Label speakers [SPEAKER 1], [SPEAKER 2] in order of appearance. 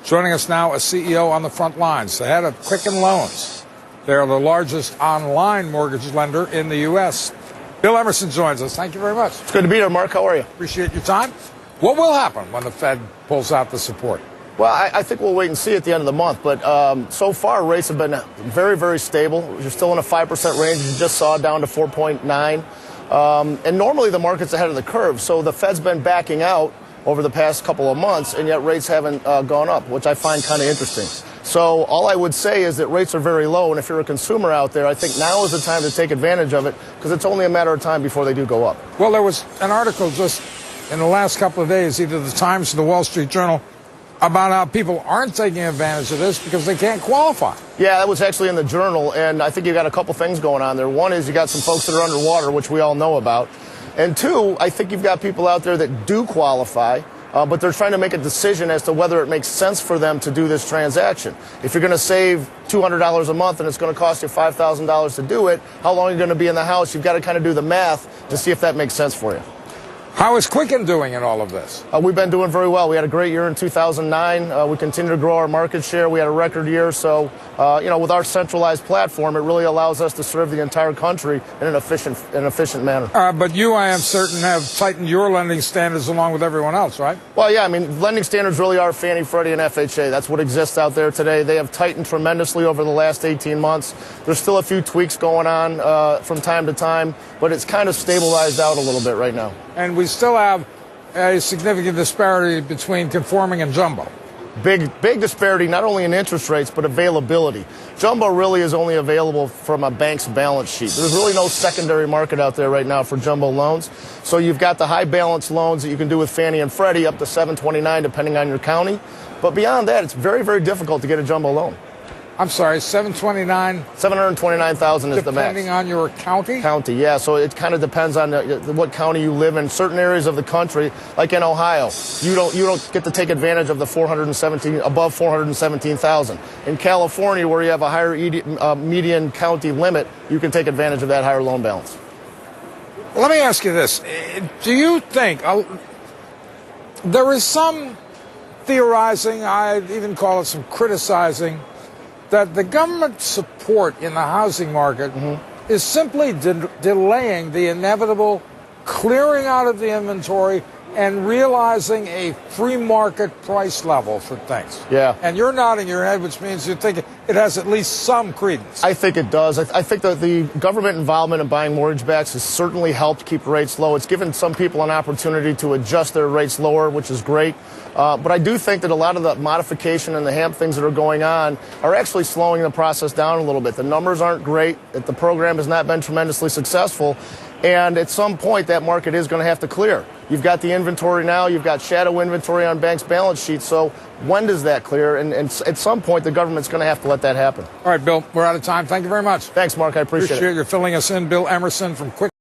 [SPEAKER 1] Joining us now, a CEO on the front lines, the head of Quicken Loans. They are the largest online mortgage lender in the U.S. Bill Emerson joins us. Thank you very much.
[SPEAKER 2] It's good to be here, Mark. How are you?
[SPEAKER 1] Appreciate your time. What will happen when the Fed pulls out the support?
[SPEAKER 2] Well, I think we'll wait and see at the end of the month. But so far, rates have been very, very stable. You're still in a 5% range. You just saw down to 4.9. And normally the market's ahead of the curve. So the Fed's been backing out over the past couple of months, and yet rates haven't gone up, which I find kind of interesting. So all I would say is that rates are very low, and if you're a consumer out there, I think now is the time to take advantage of it, because it's only a matter of time before they do go up.
[SPEAKER 1] Well, there was an article just in the last couple of days, either the Times or the Wall Street Journal, about how people aren't taking advantage of this because they can't qualify.
[SPEAKER 2] Yeah, that was actually in the Journal, and I think you got a couple things going on there. One is you got some folks that are underwater, which we all know about. And two, I think you've got people out there that do qualify, but they're trying to make a decision as to whether it makes sense for them to do this transaction. If you're going to save $200 a month and it's going to cost you $5,000 to do it, how long are you going to be in the house? You've got to kind of do the math to see if that makes sense for you.
[SPEAKER 1] How is Quicken doing in all of this?
[SPEAKER 2] We've been doing very well. We had a great year in 2009. We continue to grow our market share. We had a record year. So, with our centralized platform, it really allows us to serve the entire country in an efficient manner.
[SPEAKER 1] But you, I am certain, have tightened your lending standards along with everyone else, right?
[SPEAKER 2] Well, yeah. I mean, lending standards really are Fannie, Freddie, and FHA. That's what exists out there today. They have tightened tremendously over the last 18 months. There's still a few tweaks going on from time to time, but it's kind of stabilized out a little bit right now.
[SPEAKER 1] And we still have a significant disparity between conforming and jumbo.
[SPEAKER 2] Big disparity, not only in interest rates, but availability. Jumbo really is only available from a bank's balance sheet. There's really no secondary market out there right now for jumbo loans. So you've got the high balance loans that you can do with Fannie and Freddie up to 729, depending on your county. But beyond that, it's very, very difficult to get a jumbo loan.
[SPEAKER 1] I'm sorry, 729?
[SPEAKER 2] 729,000 is the max.
[SPEAKER 1] Depending on your county?
[SPEAKER 2] County, yeah. So it kind of depends on what county you live in. Certain areas of the country, like in Ohio, you don't get to take advantage of the above 417,000. In California, where you have a higher median county limit, you can take advantage of that higher loan balance.
[SPEAKER 1] Let me ask you this. Do you think there is some theorizing, I'd even call it some criticizing, that the government support in the housing market is simply delaying the inevitable clearing out of the inventory and realizing a free market price level for things?
[SPEAKER 2] Yeah.
[SPEAKER 1] And you're nodding your head, which means you think it has at least some credence.
[SPEAKER 2] I think it does. I think that the government involvement in buying mortgage backs has certainly helped keep rates low. It's given some people an opportunity to adjust their rates lower, which is great. But I do think that a lot of the modification and the HAMP things that are going on are actually slowing the process down a little bit. The numbers aren't great. The program has not been tremendously successful. And at some point, that market is going to have to clear. You've got the inventory now. You've got shadow inventory on banks' balance sheets. So when does that clear? And at some point, the government's going to have to let that happen.
[SPEAKER 1] All right, Bill, we're out of time. Thank you very much.
[SPEAKER 2] Thanks, Mark. I appreciate it.
[SPEAKER 1] You're filling us in. Bill Emerson from Quick.